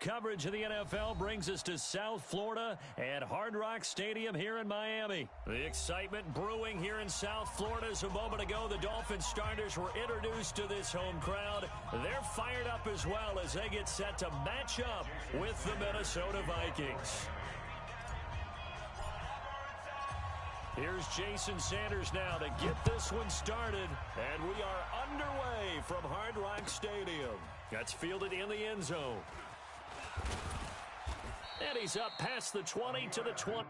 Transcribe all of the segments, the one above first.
Coverage of the NFL brings us to South Florida at Hard Rock Stadium here in Miami. The excitement brewing here in South Florida as a moment ago. The Dolphins starters were introduced to this home crowd. They're fired up as well as they get set to match up with the Minnesota Vikings. Here's Jason Sanders now to get this one started. And we are underway from Hard Rock Stadium. That's fielded in the end zone. And he's up past the 20 to the 20.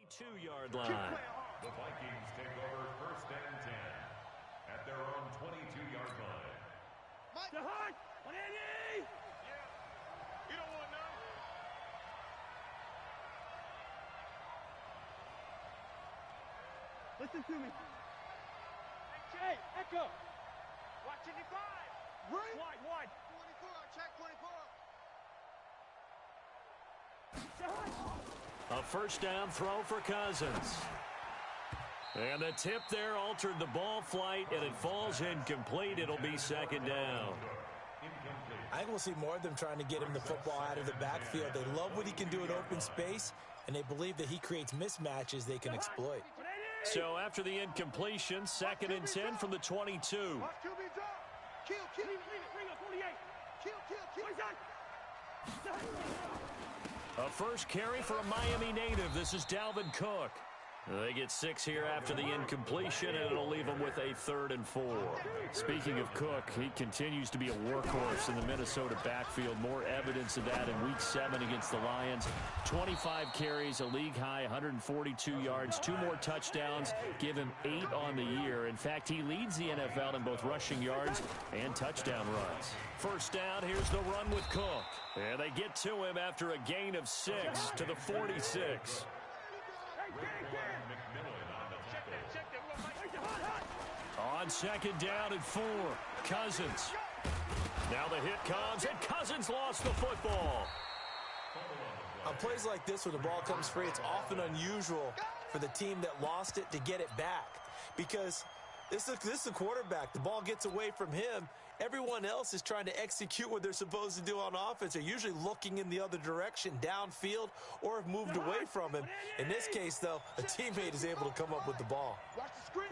Two-yard line. The Vikings take over 1st and 10 at their own 22-yard line. Hard, 180. Yeah. You don't want none. Listen to me. Hey, Echo. Watch 85. Right. Wide. 24. Check 24. A first down throw for Cousins. And the tip there altered the ball flight, and it falls incomplete. It'll be second down. I think we'll see more of them trying to get him the football out of the backfield. They love what he can do in open space, and they believe that he creates mismatches they can exploit. So after the incompletion, 2nd and 10 from the 22. Watch QB drop. Kill. Bring up 48. Kill. A first carry for a Miami native. This is Dalvin Cook. They get 6 here after the incompletion, and it'll leave them with a 3rd and 4. Speaking of Cook, he continues to be a workhorse in the Minnesota backfield. More evidence of that in Week 7 against the Lions. 25 carries, a league-high 142 yards, 2 more touchdowns, give him 8 on the year. In fact, he leads the NFL in both rushing yards and touchdown runs. First down, here's the run with Cook. And they get to him after a gain of 6 to the 46. On 2nd down and 4, Cousins. Now the hit comes, and Cousins lost the football. On plays like this, when the ball comes free, it's often unusual for the team that lost it to get it back. Because this is the quarterback. The ball gets away from him. Everyone else is trying to execute what they're supposed to do on offense. They're usually looking in the other direction, downfield, or have moved away from him. In this case, though, a teammate is able to come up with the ball. Watch the screen.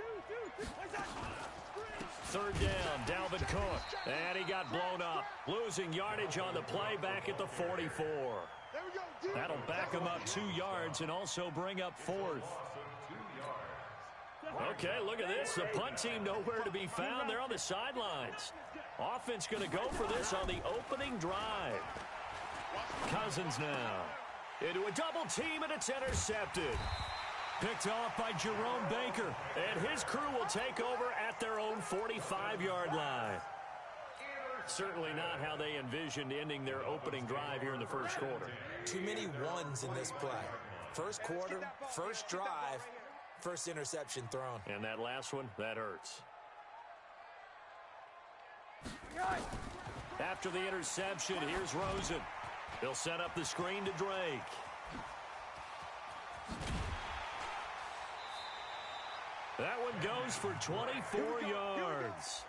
3rd down, Dalvin Cook. And he got blown up. Losing yardage on the play back at the 44. There we go. That'll back him up 2 yards and also bring up 4th. Okay, look at this. The punt team nowhere to be found. They're on the sidelines. Offense going to go for this on the opening drive. Cousins now into a double team, and it's intercepted. Picked off by Jerome Baker, and his crew will take over at their own 45-yard line. Certainly not how they envisioned ending their opening drive here in the first quarter. Too many ones in this play. First quarter, first drive, first interception thrown. And that last one, that hurts. After the interception, here's Rosen. He'll set up the screen to Drake. That one goes for 24 yards.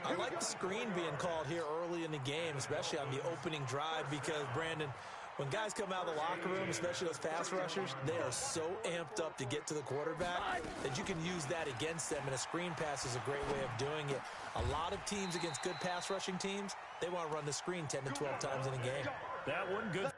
I like the screen being called here early in the game, especially on the opening drive, because, Brandon, when guys come out of the locker room, especially those pass rushers, they are so amped up to get to the quarterback that you can use that against them, and a screen pass is a great way of doing it. A lot of teams against good pass rushing teams, they want to run the screen 10 to 12 times in a game. That one good.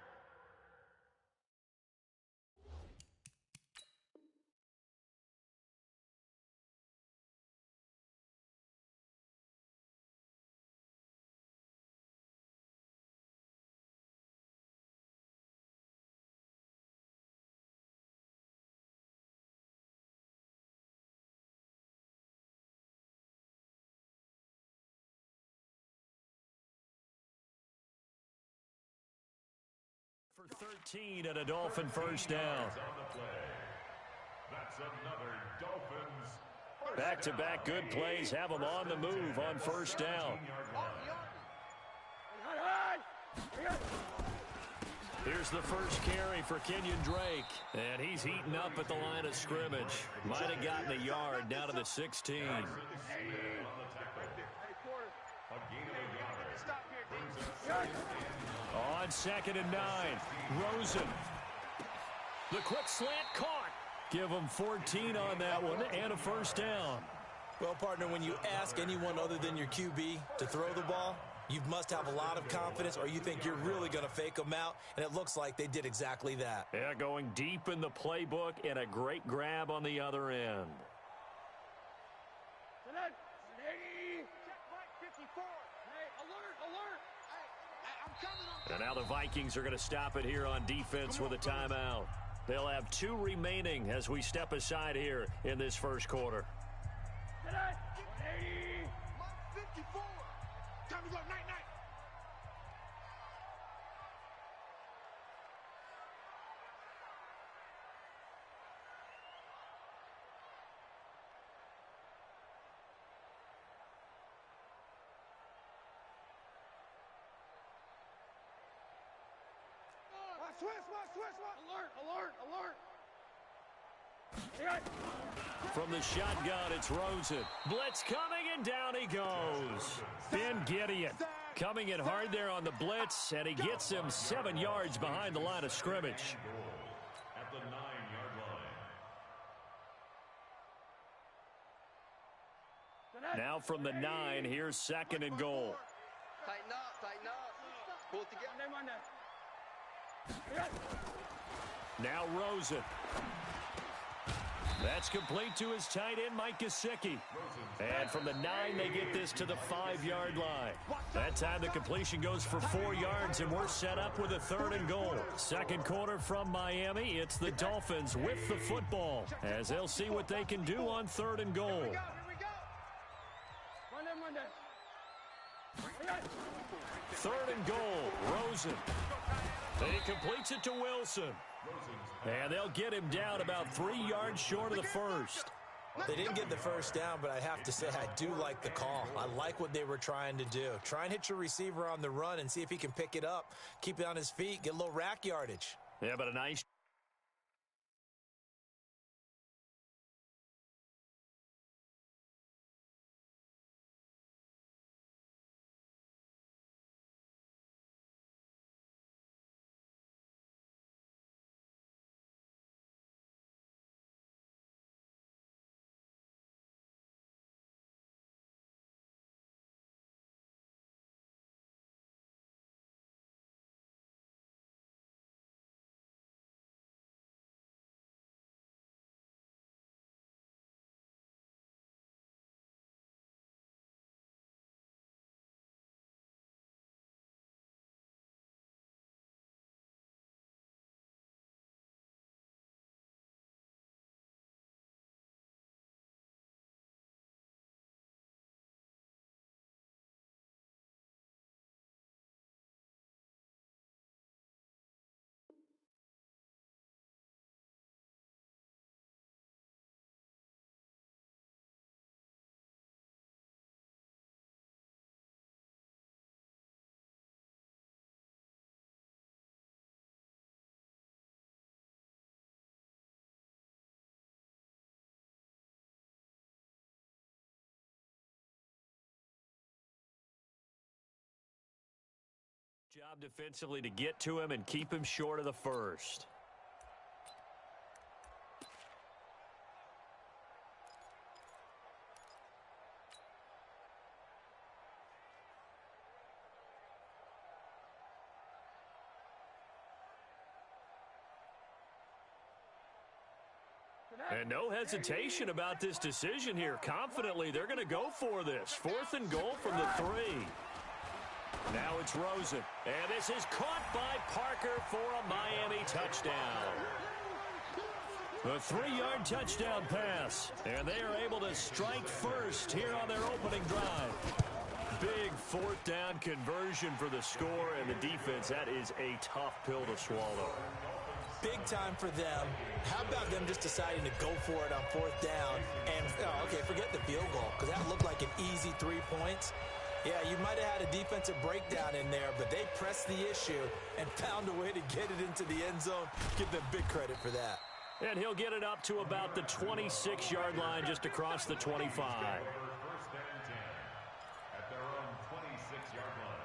13 and a Dolphin first down. That's another Dolphins. Back-to-back good plays have them on the move on first down. Here's the first carry for Kenyon Drake. And he's heating up at the line of scrimmage. Might have gotten a yard down to the 16. On 2nd and 9, Rosen. The quick slant caught. Give them 14 on that one and a first down. Well, partner, when you ask anyone other than your QB to throw the ball, you must have a lot of confidence or you think you're really going to fake them out, and it looks like they did exactly that. Yeah, going deep in the playbook and a great grab on the other end. And now the Vikings are going to stop it here on defense with a timeout. They'll have 2 remaining as we step aside here in this first quarter. Time to go, night-night. Alert. From the shotgun, it's Rosen. Blitz coming, and down he goes. Ben Gideon coming in hard there on the blitz, and he gets him 7 yards behind the line of scrimmage. At the 9-yard line. Now from the 9, here's 2nd and goal. Tighten up. Pull it together. Now Rosen. That's complete to his tight end, Mike Gesicki. And from the 9, they get this to the 5-yard line. That time the completion goes for 4 yards, and we're set up with a 3rd and goal. Second quarter from Miami. It's the Dolphins with the football as they'll see what they can do on 3rd and goal. 3rd and goal, Rosen. He completes it to Wilson. And they'll get him down about 3 yards short of the first. They didn't get the first down, but I have to say I do like the call. I like what they were trying to do. Try and hit your receiver on the run and see if he can pick it up, keep it on his feet, get a little rack yardage. Yeah, but a nice... Job defensively to get to him and keep him short of the first. And no hesitation about this decision here. Confidently, they're going to go for this. 4th and goal from the 3. Now it's Rosen. And this is caught by Parker for a Miami touchdown. A 3-yard touchdown pass. And they are able to strike first here on their opening drive. Big fourth down conversion for the score and the defense. That is a tough pill to swallow. Big time for them. How about them just deciding to go for it on fourth down? And, okay, forget the field goal, because that looked like an easy 3 points. Yeah, you might have had a defensive breakdown in there, but they pressed the issue and found a way to get it into the end zone. Give them big credit for that. And he'll get it up to about the 26-yard line, just across the 25. First and 10 at their own 26-yard line.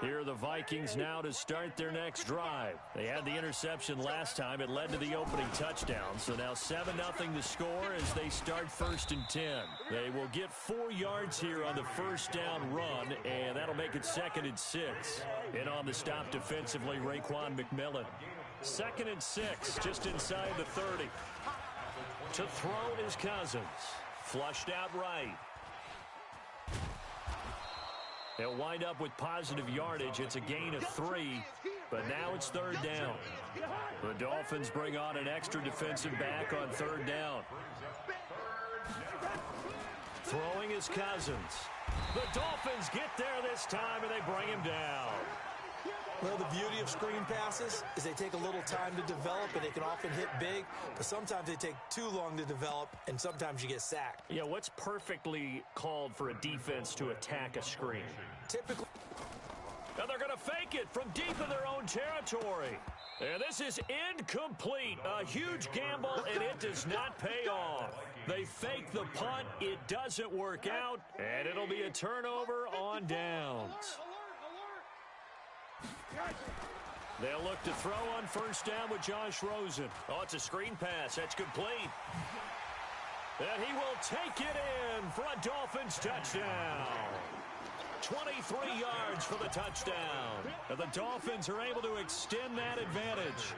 Here are the Vikings now to start their next drive. They had the interception last time. It led to the opening touchdown. So now 7-0 to score as they start first and 10. They will get 4 yards here on the first down run, and that'll make it 2nd and 6. And on the stop defensively, Raekwon McMillan. 2nd and 6, just inside the 30. To throw is Cousins. Flushed out right. They'll wind up with positive yardage. It's a gain of 3, but now it's 3rd down. The Dolphins bring on an extra defensive back on 3rd down. Throwing is Cousins. The Dolphins get there this time, and they bring him down. Well, the beauty of screen passes is they take a little time to develop, and they can often hit big, but sometimes they take too long to develop, and sometimes you get sacked. Yeah, what's perfectly called for a defense to attack a screen? Typically. And they're going to fake it from deep in their own territory. And this is incomplete. A huge gamble, and it does not pay off. They fake the punt. It doesn't work out, and it'll be a turnover on downs. They'll look to throw on first down with Josh Rosen. Oh, it's a screen pass. That's complete. And he will take it in for a Dolphins touchdown. 23 yards for the touchdown. And the Dolphins are able to extend that advantage.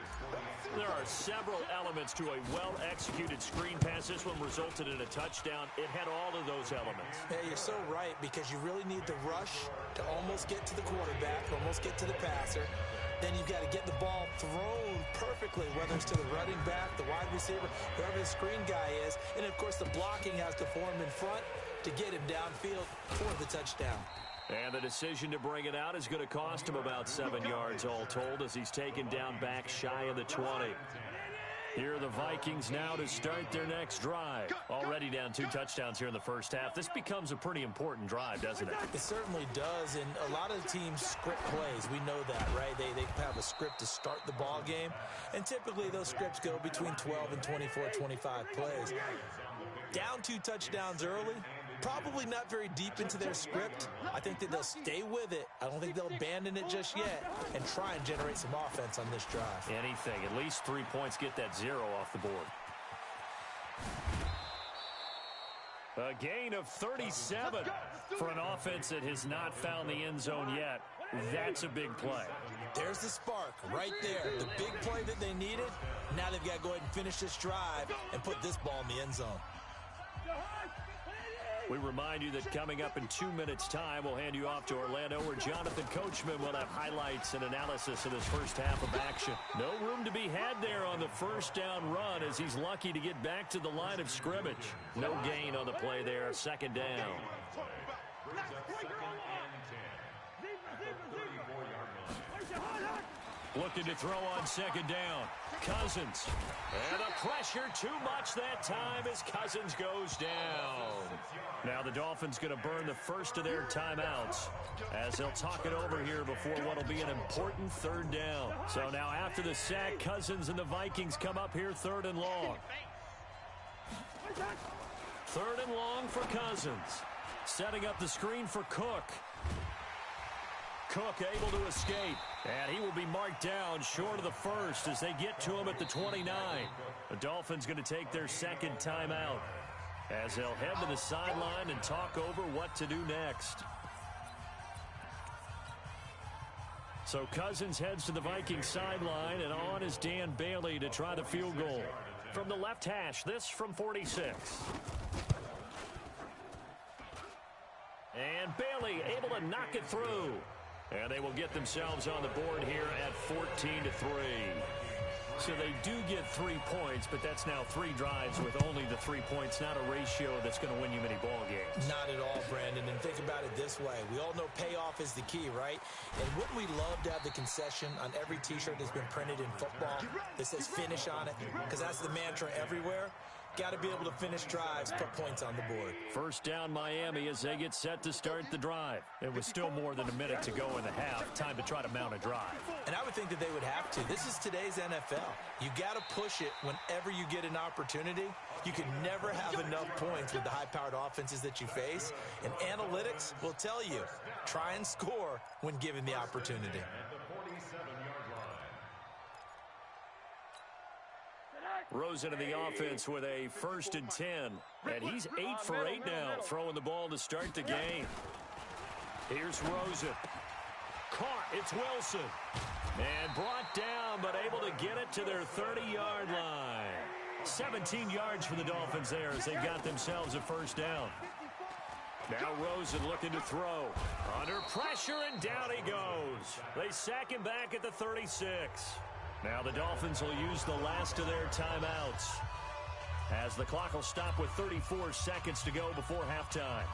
There are several elements to a well-executed screen pass. This one resulted in a touchdown. It had all of those elements. Yeah, you're so right, because you really need the rush to almost get to the quarterback, almost get to the passer. Then you've got to get the ball thrown perfectly, whether it's to the running back, the wide receiver, whoever the screen guy is. And, of course, the blocking has to form in front to get him downfield for the touchdown. And the decision to bring it out is going to cost him about 7 yards all told, as he's taken down back shy of the 20. Here are the Vikings now to start their next drive. Already down 2 touchdowns here in the first half. This becomes a pretty important drive, doesn't it? It certainly does, and a lot of the teams script plays. We know that, right? They have a script to start the ball game, and typically those scripts go between 12 and 24, 25 plays. Down 2 touchdowns early, probably not very deep into their script. I think that they'll stay with it. I don't think they'll abandon it just yet and try and generate some offense on this drive. Anything. At least 3 points, get that 0 off the board. A gain of 37 for an offense that has not found the end zone yet. That's a big play. There's the spark right there. The big play that they needed. Now they've got to go ahead and finish this drive and put this ball in the end zone. We remind you that coming up in 2 minutes' time, we'll hand you off to Orlando, where Jonathan Coachman will have highlights and analysis of this first half of action. No room to be had there on the first down run, as he's lucky to get back to the line of scrimmage. No gain on the play there, 2nd down. Looking to throw on 2nd down. Cousins. And the pressure too much that time as Cousins goes down. Now the Dolphins going to burn the first of their timeouts as they'll talk it over here before what will be an important 3rd down. So now after the sack, Cousins and the Vikings come up here 3rd and long. 3rd and long for Cousins. Setting up the screen for Cook. Cook able to escape, and he will be marked down short of the first as they get to him at the 29. The Dolphins going to take their 2nd timeout as they'll head to the sideline and talk over what to do next. So Cousins heads to the Vikings sideline, and on is Dan Bailey to try the field goal. From the left hash, this from 46. And Bailey able to knock it through. And they will get themselves on the board here at 14-3. So they do get 3 points, but that's now 3 drives with only the 3 points, not a ratio that's going to win you many ball games. Not at all, Brandon. And think about it this way. We all know payoff is the key, right? And wouldn't we love to have the concession on every T-shirt that's been printed in football that says finish on it? Because that's the mantra everywhere. Got to be able to finish drives, put points on the board. First down Miami as they get set to start the drive. It was still more than a minute to go in the half. Time to try to mount a drive. And I would think that they would have to. This is today's NFL. You got to push it whenever you get an opportunity. You can never have enough points with the high-powered offenses that you face. And analytics will tell you, try and score when given the opportunity. Rosen in the offense with a 1st and 10. And he's 8 for 8 now, throwing the ball to start the game. Here's Rosen. Caught. It's Wilson. And brought down, but able to get it to their 30-yard line. 17 yards for the Dolphins there as they got themselves a first down. Now Rosen looking to throw. Under pressure, and down he goes. They sack him back at the 36. Now the Dolphins will use the last of their timeouts as the clock will stop with 34 seconds to go before halftime.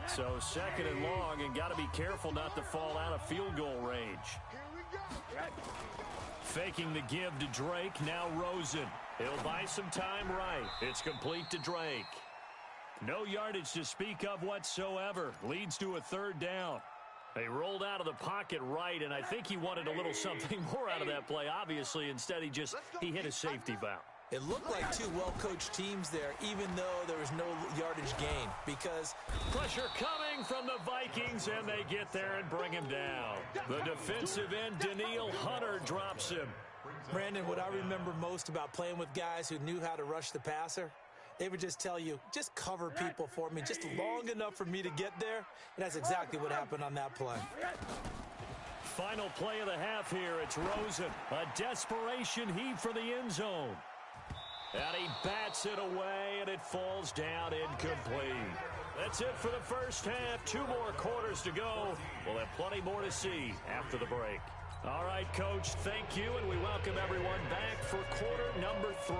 So 2nd and long, and got to be careful not to fall out of field goal range. Faking the give to Drake, now Rosen. He'll buy some time right. It's complete to Drake. No yardage to speak of whatsoever. Leads to a 3rd down. They rolled out of the pocket right, and I think he wanted a little something more out of that play. Obviously, instead he hit a safety valve. It looked like 2 well-coached teams there, even though there was no yardage gain, because pressure coming from the Vikings, and they get there and bring him down. The defensive end, Danielle Hunter, drops him. Brandon, what I remember most about playing with guys who knew how to rush the passer, they would just tell you, just cover people for me just long enough for me to get there. And that's exactly what happened on that play. Final play of the half here. It's Rosen. A desperation heave for the end zone. And he bats it away, and it falls down incomplete. That's it for the first half. 2 more quarters to go. We'll have plenty more to see after the break. All right, Coach, thank you, and we welcome everyone back for quarter number 3.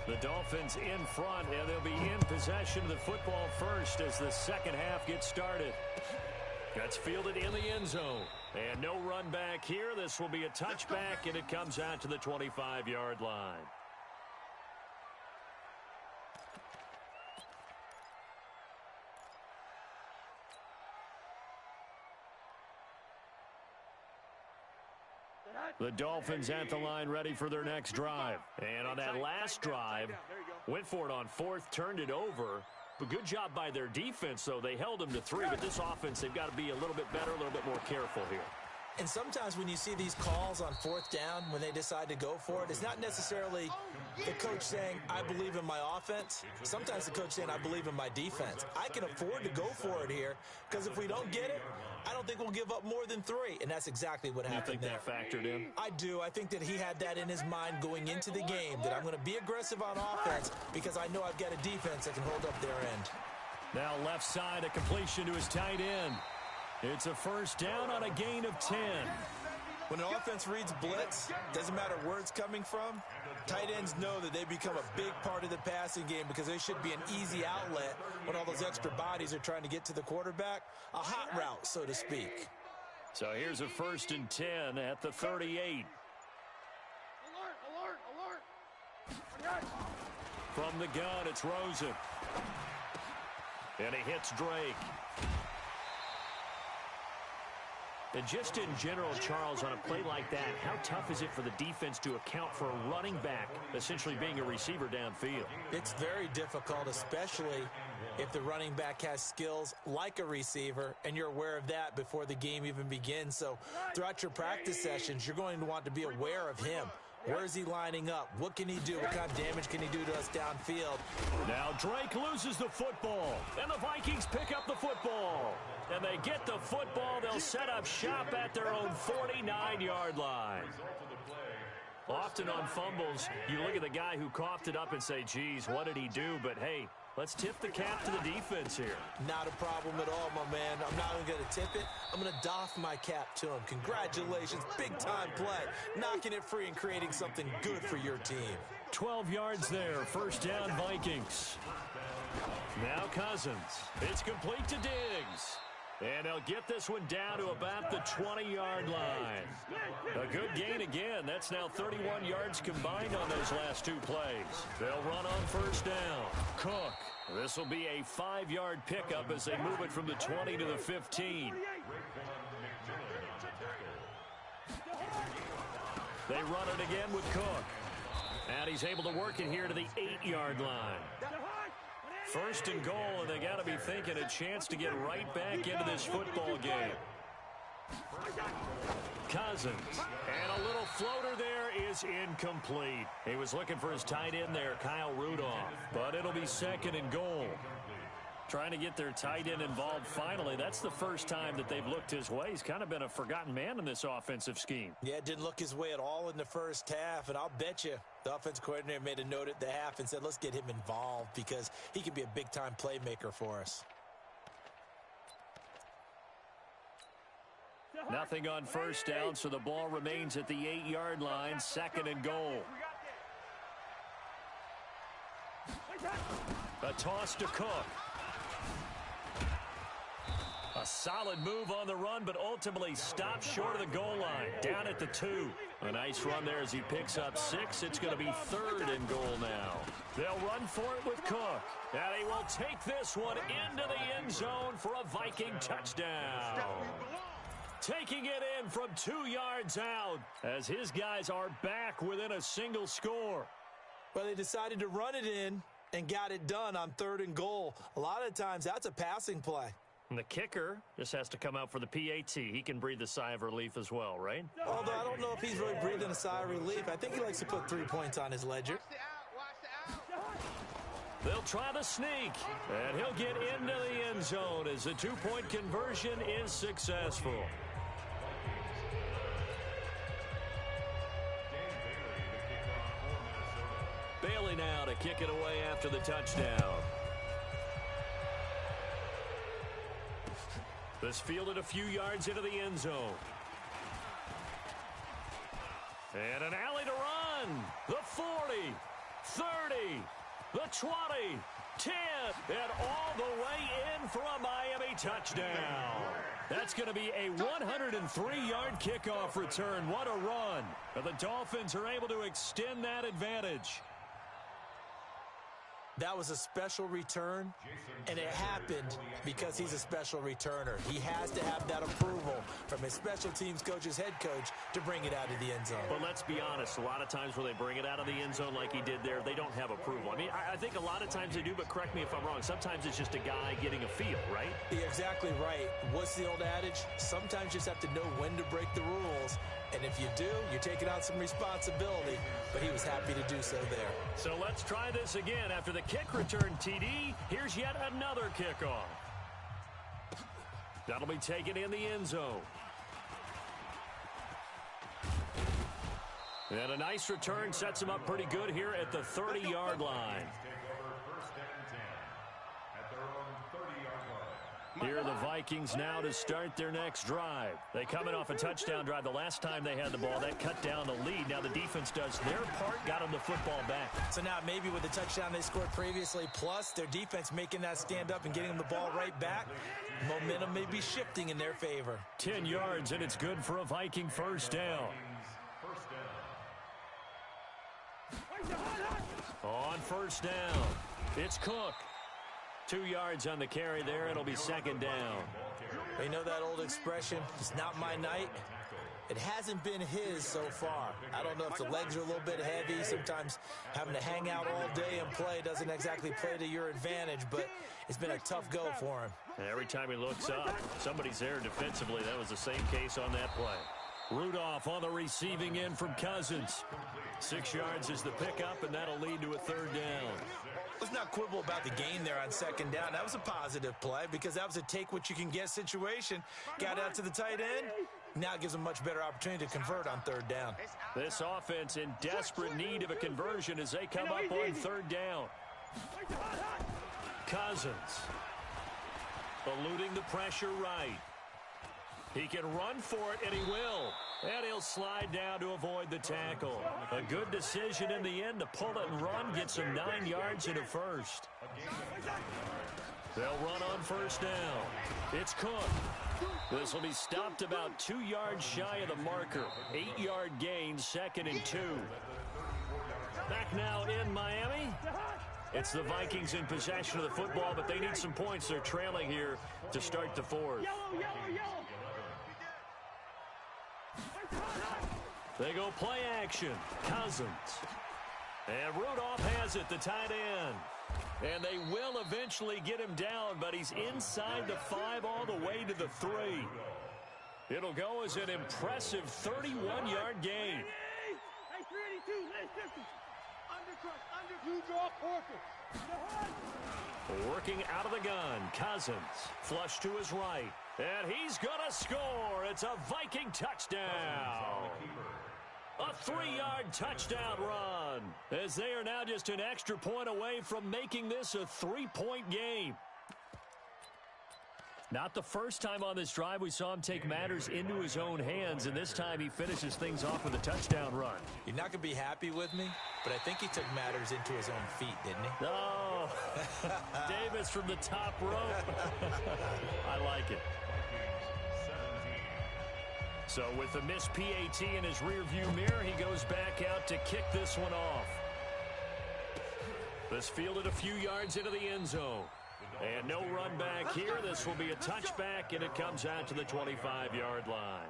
The Dolphins in front, and they'll be in possession of the football first as the second half gets started. That's fielded in the end zone. And no run back here. This will be a touchback, and it comes out to the 25-yard line. The Dolphins at the line ready for their next drive. And on that last drive, went for it on 4th, turned it over. But good job by their defense, though. They held them to 3, but this offense, they've got to be a little bit better, a little bit more careful here. And sometimes when you see these calls on 4th down, when they decide to go for it, it's not necessarily the coach saying, I believe in my offense. Sometimes the coach saying, I believe in my defense. I can afford to go for it here because if we don't get it, I don't think we'll give up more than 3. And that's exactly what happened there. You think that factored in? I do. I think that he had that in his mind going into the game, that I'm going to be aggressive on offense because I know I've got a defense that can hold up their end. Now left side, a completion to his tight end. It's a first down on a gain of 10. When an offense reads blitz, doesn't matter where it's coming from, tight ends know that they become a big part of the passing game because they should be an easy outlet when all those extra bodies are trying to get to the quarterback. A hot route, so to speak. So here's a 1st and 10 at the 38. Alert! From the gun, it's Rosen. And he hits Drake. And just in general, Charles, on a play like that, how tough is it for the defense to account for a running back essentially being a receiver downfield? It's very difficult, especially if the running back has skills like a receiver, and you're aware of that before the game even begins. So throughout your practice sessions, you're going to want to be aware of him. Where is he lining up? What can he do? What kind of damage can he do to us downfield? Now Drake loses the football, and the Vikings pick up the football. And they get the football. They'll set up shop at their own 49-yard line. Often on fumbles, you look at the guy who coughed it up and say, geez, what did he do? But, hey, Let's tip the cap to the defense here. Not a problem at all, my man. I'm not even going to tip it. I'm going to doff my cap to him. Congratulations. Big-time play. Knocking it free and creating something good for your team. 12 yards there. First down, Vikings. Now Cousins. It's complete to Diggs. And they'll get this one down to about the 20-yard line. A good gain again. That's now 31 yards combined on those last two plays. They'll run on first down. Cook. This will be a 5-yard pickup as they move it from the 20 to the 15. They run it again with Cook. And he's able to work it here to the 8-yard line. First and goal, and they got to be thinking a chance to get right back into this football game. Cousins, and a little floater there is incomplete. He was looking for his tight end there, Kyle Rudolph, but it'll be second and goal. Trying to get their tight end involved finally. That's the first time that they've looked his way. He's kind of been a forgotten man in this offensive scheme. Yeah, it didn't look his way at all in the first half, and I'll bet you the offense coordinator made a note at the half and said, let's get him involved because he can be a big-time playmaker for us. Nothing on first down, so the ball remains at the 8-yard line, second and goal. A toss to Cook. A solid move on the run, but ultimately stopped short of the goal line, down at the 2. A nice run there as he picks up 6. It's going to be third and goal now. They'll run for it with Cook, and he will take this one into the end zone for a Viking touchdown. Taking it in from 2 yards out as his guys are back within a single score. Well, they decided to run it in and got it done on third and goal. A lot of times that's a passing play. And the kicker just has to come out for the PAT. He can breathe a sigh of relief as well, right? Although I don't know if he's really breathing a sigh of relief. I think he likes to put 3 points on his ledger. They'll try the sneak, and he'll get into the end zone as the 2-point conversion is successful. Bailey now to kick it away after the touchdown. This fielded a few yards into the end zone. And an alley to run. The 40, 30, the 20, 10, and all the way in for a Miami touchdown. That's going to be a 103-yard kickoff return. What a run. But the Dolphins are able to extend that advantage. That was a special return, and it happened because he's a special returner. He has to have that approval from his special teams coach's head coach to bring it out of the end zone. But let's be honest, a lot of times when they bring it out of the end zone like he did there, they don't have approval. I mean, I think a lot of times they do, but correct me if I'm wrong. Sometimes it's just a guy getting a feel, right? You're exactly right. What's the old adage? Sometimes you just have to know when to break the rules. And if you do, you're taking on some responsibility. But he was happy to do so there. So let's try this again. After the kick return, TD, here's yet another kickoff. That'll be taken in the end zone. And a nice return sets him up pretty good here at the 30-yard line. Here are the Vikings now to start their next drive. They come in off a touchdown drive. The last time they had the ball, that cut down the lead. Now the defense does their part, got them the football back. So now maybe with the touchdown they scored previously, plus their defense making that stand up and getting them the ball right back, momentum may be shifting in their favor. 10 yards, and it's good for a Viking first down. On first down, it's Cook. 2 yards on the carry there. It'll be second down. You know that old expression, it's not my night? It hasn't been his so far. I don't know if the legs are a little bit heavy. Sometimes having to hang out all day and play doesn't exactly play to your advantage, but it's been a tough go for him. Every time he looks up, somebody's there defensively. That was the same case on that play. Rudolph on the receiving end from Cousins. 6 yards is the pickup, and that'll lead to a third down. Let's not quibble about the gain there on second down. That was a positive play because that was a take-what-you-can-get situation. Got out to the tight end. Now it gives them a much better opportunity to convert on third down. This offense in desperate need of a conversion as they come up on third down. Cousins. Eluding the pressure right. He can run for it, and he will. And he'll slide down to avoid the tackle. A good decision in the end to pull it and run. Gets him 9 yards into first. They'll run on first down. It's Cook. This will be stopped about 2 yards shy of the marker. 8-yard gain, 2nd and 2. Back now in Miami. It's the Vikings in possession of the football, but they need some points. They're trailing here to start the fourth. They go play action. Cousins. And Rudolph has it, the tight end. And they will eventually get him down, but he's inside the 5 all the way to the 3. It'll go as an impressive 31-yard gain. Hey, 382, let's get you draw Parker. Working out of the gun, Cousins. Flush to his right. And he's going to score. It's a Viking touchdown. A 3-yard touchdown run, as they are now just an extra point away from making this a 3-point game. Not the first time on this drive we saw him take matters into his own hands, and this time he finishes things off with a touchdown run. You're not going to be happy with me, but I think he took matters into his own feet, didn't he? Oh, Davis from the top rope. I like it. So with the missed PAT in his rearview mirror, he goes back out to kick this one off. This fielded a few yards into the end zone. And no run back here. This will be a touchback, and it comes out to the 25-yard line.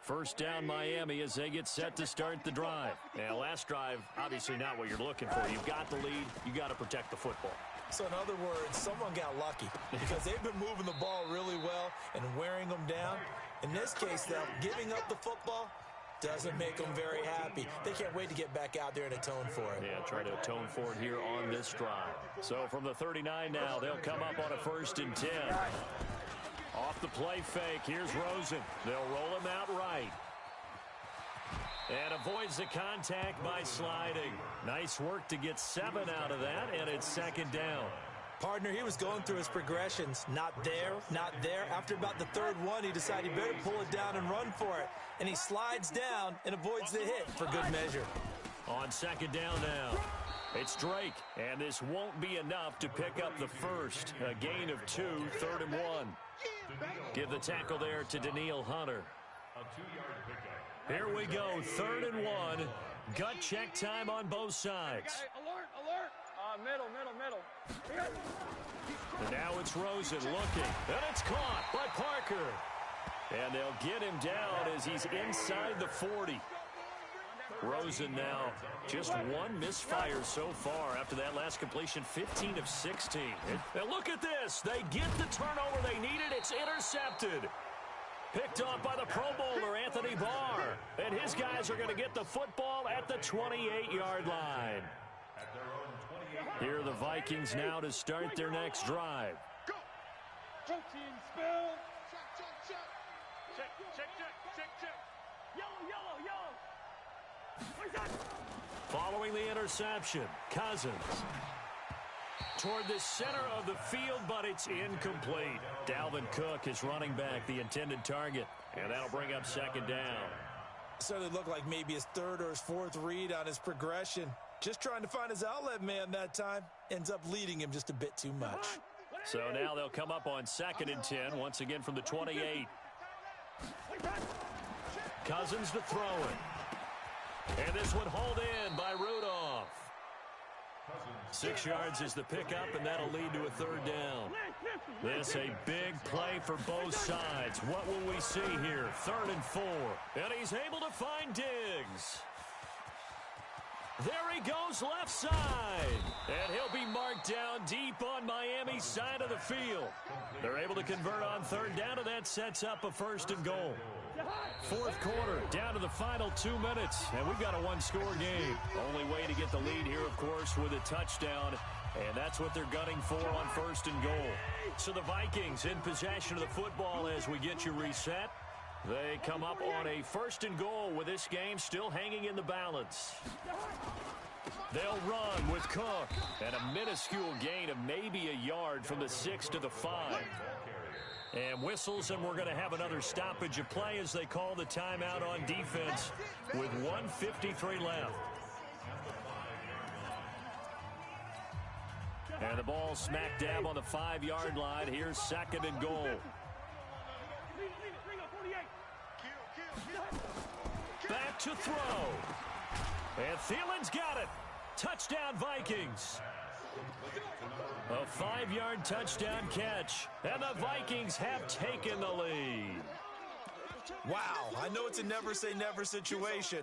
First down, Miami, as they get set to start the drive. Now, last drive, obviously not what you're looking for. You've got the lead. You got to protect the football. So, in other words, someone got lucky because they've been moving the ball really well and wearing them down. In this case, though, giving up the football doesn't make them very happy. They can't wait to get back out there and atone for it. Yeah, try to atone for it here on this drive. So, from the 39 now, they'll come up on a 1st and 10. Off the play fake, here's Rosen. They'll roll him out right. And avoids the contact by sliding. Nice work to get 7 out of that, and it's 2nd down. Partner, he was going through his progressions. Not there, not there. After about the 3rd one, he decided he better pull it down and run for it. And he slides down and avoids the hit for good measure. On 2nd down now, it's Drake. And this won't be enough to pick up the first. A gain of 2, 3rd and 1. Give the tackle there to Danielle Hunter. Here we go, 3rd and 1. Gut check time on both sides. Alert. Middle. And now it's Rosen looking. And it's caught by Parker. And they'll get him down as he's inside the 40. Rosen now just 1 misfire so far after that last completion, 15 of 16. And look at this. They get the turnover they needed. It's intercepted. Picked off by the Pro Bowler, Anthony Barr. And his guys are going to get the football at the 28-yard line. Here are the Vikings now to start their next drive. Go team, spill. Check. Yellow. Following the interception, Cousins toward the center of the field, but it's incomplete. Dalvin Cook is running back, the intended target, and that'll bring up 2nd down. Certainly looked like maybe his 3rd or his 4th read on his progression. Just trying to find his outlet man that time. Ends up leading him just a bit too much. So now they'll come up on 2nd and 10, once again from the 28. Cousins to throw it. And this one hauled in by Rudolph. 6 yards is the pickup, and that'll lead to a 3rd down. This a big play for both sides. What will we see here? 3rd and 4. And he's able to find Diggs. There he goes left side. And he'll be marked down deep on Miami's side of the field. They're able to convert on 3rd down, and that sets up a 1st and goal. 4th quarter, down to the final 2 minutes, and we've got a 1-score game. Only way to get the lead here, of course, with a touchdown And that's what they're gunning for on 1st and goal. So the Vikings in possession of the football as we get you reset. They come up on a 1st and goal with this game still hanging in the balance. They'll run with Cook. And a minuscule gain of maybe a yard from the 6 to the 5. And whistles, and we're going to have another stoppage of play as they call the timeout on defense with 1:53 left. And the ball smack dab on the 5-yard line. Here's 2nd and goal. Back to throw. And Thielen's got it. Touchdown, Vikings. A 5-yard touchdown catch. And the Vikings have taken the lead. Wow, I know it's a never-say-never situation,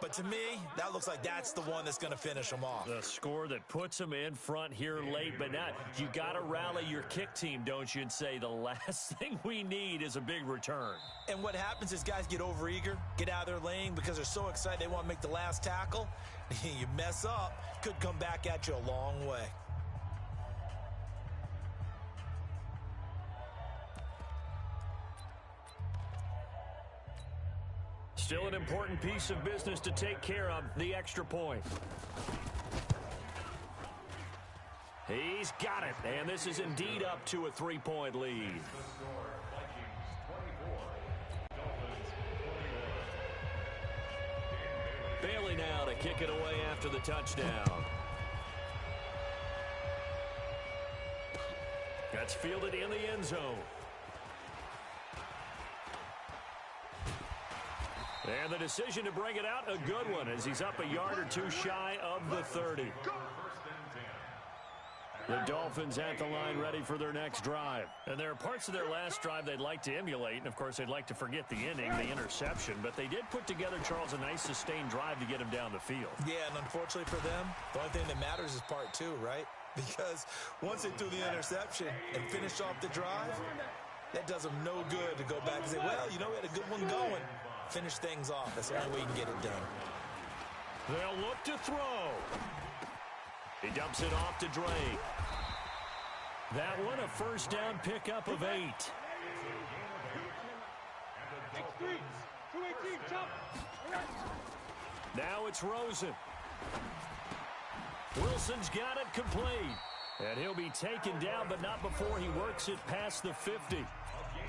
but to me, that looks like that's the one that's going to finish them off. The score that puts them in front here late, but not. You got to rally your kick team, don't you, and say the last thing we need is a big return. And what happens is guys get overeager, get out of their lane because they're so excited they want to make the last tackle. You mess up, could come back at you a long way. Still an important piece of business to take care of, the extra point. He's got it, and this is indeed up to a 3-point lead. Bailey now to kick it away after the touchdown. That's fielded in the end zone. And the decision to bring it out, a good one, as he's up a yard or two shy of the 30. The Dolphins at the line ready for their next drive. And there are parts of their last drive they'd like to emulate, and of course they'd like to forget the inning, the interception, but they did put together, Charles, a nice sustained drive to get him down the field. Yeah, and unfortunately for them, the only thing that matters is part 2, right? Because once they threw the interception and finished off the drive, that does them no good to go back and say, well, you know, we had a good one going. Finish things off. That's the only way you can get it done. They'll look to throw. He dumps it off to Drake. That one a first down pickup of 8. Now it's Rosen. Wilson's got it complete. And he'll be taken down, but not before he works it past the 50.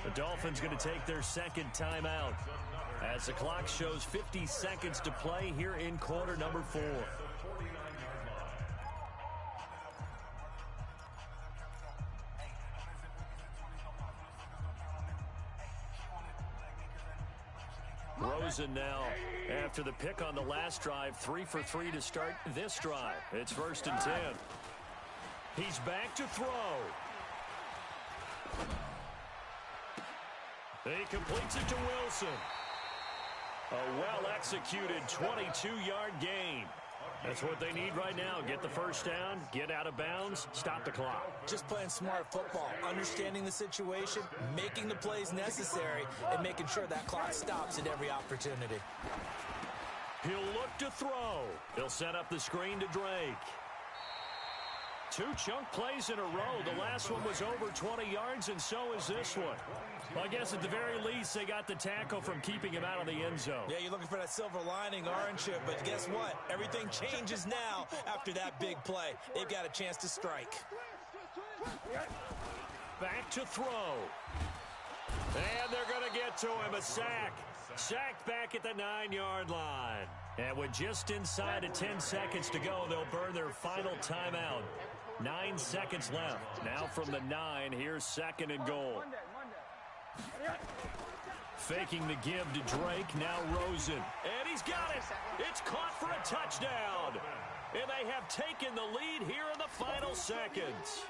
The Dolphins going to take their second timeout as the clock shows 50 seconds to play here in quarter number 4. Rosen now, after the pick on the last drive, 3 for 3 to start this drive. It's 1st and 10. He's back to throw. He completes it to Wilson. A well-executed 22-yard gain. That's what they need right now. Get the first down, get out of bounds, stop the clock. Just playing smart football, understanding the situation, making the plays necessary, and making sure that clock stops at every opportunity. He'll look to throw. He'll set up the screen to Drake. 2 chunk plays in a row. The last one was over 20 yards, and so is this one. Well, I guess at the very least, they got the tackle from keeping him out of the end zone. Yeah, you're looking for that silver lining, aren't you? But guess what? Everything changes now after that big play. They've got a chance to strike. Back to throw. And they're going to get to him. A sack. Sacked back at the 9-yard line. And with just inside of 10 seconds to go, they'll burn their final timeout. 9 seconds left. Now from the 9, here's 2nd and goal. Faking the give to Drake, now Rosen. And he's got it. It's caught for a touchdown. And they have taken the lead here in the final seconds.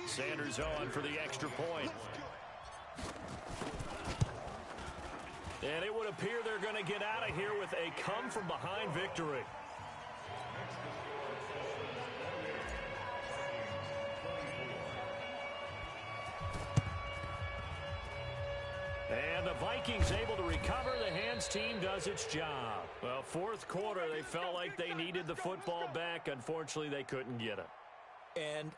Sanders on for the extra point. And it would appear they're going to get out of here with a come-from-behind victory. And the Vikings Vikings able to recover. The Hands team does its job. Well, fourth quarter, they felt like they needed the football back. Unfortunately, they couldn't get it. And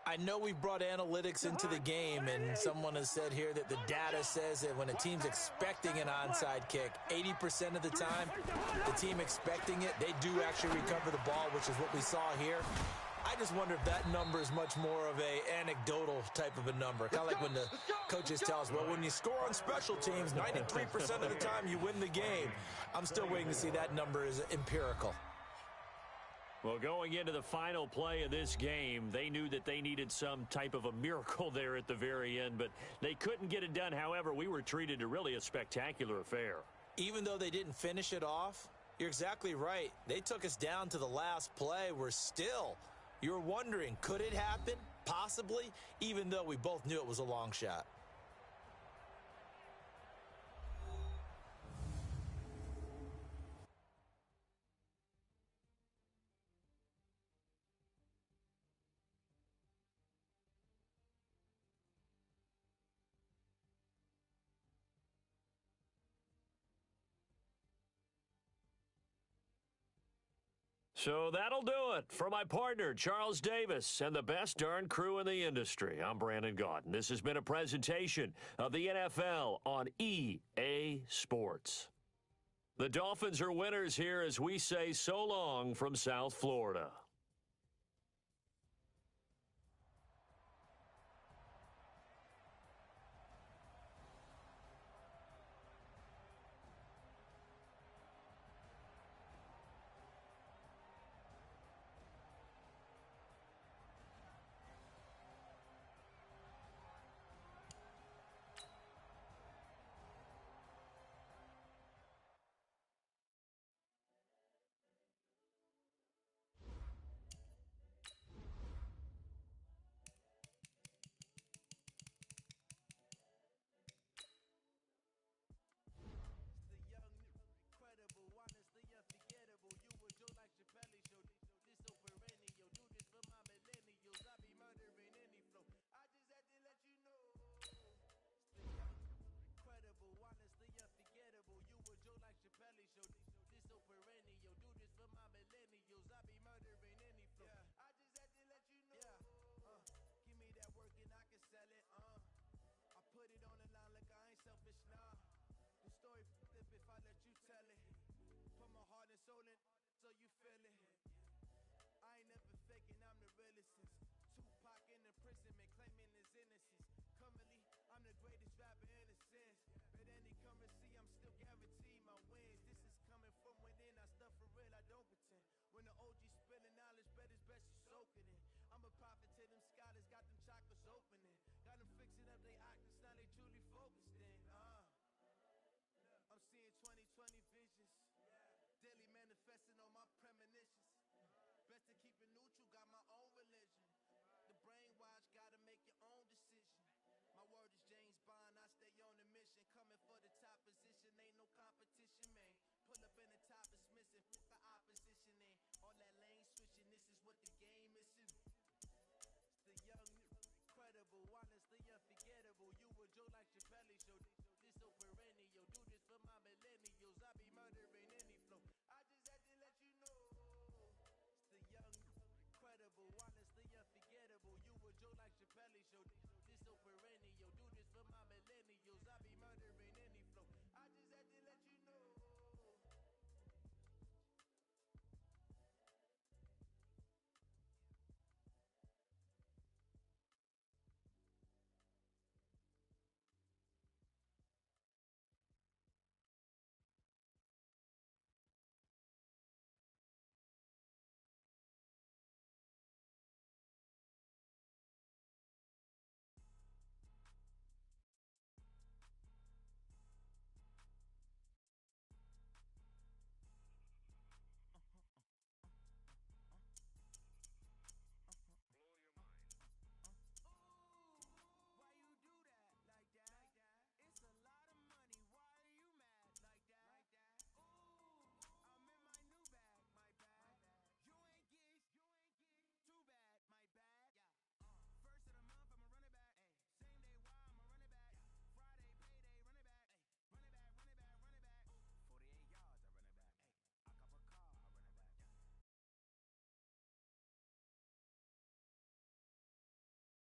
I know we brought analytics into the game, and someone has said here that the data says that when a team's expecting an onside kick, 80% of the time, the team expecting it, they do actually recover the ball, which is what we saw here. I just wonder if that number is much more of a anecdotal type of a number. Kind of like when the coaches tell us, well, when you score on special teams, 93% of the time you win the game. I'm still waiting to see that number is empirical. Well, going into the final play of this game, they knew that they needed some type of a miracle there at the very end, but they couldn't get it done. However, we were treated to really a spectacular affair. Even though they didn't finish it off, you're exactly right. They took us down to the last play. You're wondering, could it happen? Possibly, even though we both knew it was a long shot. So that'll do it for my partner, Charles Davis, and the best darn crew in the industry. I'm Brandon Gaudin. This has been a presentation of the NFL on EA Sports. The Dolphins are winners here as we say so long from South Florida.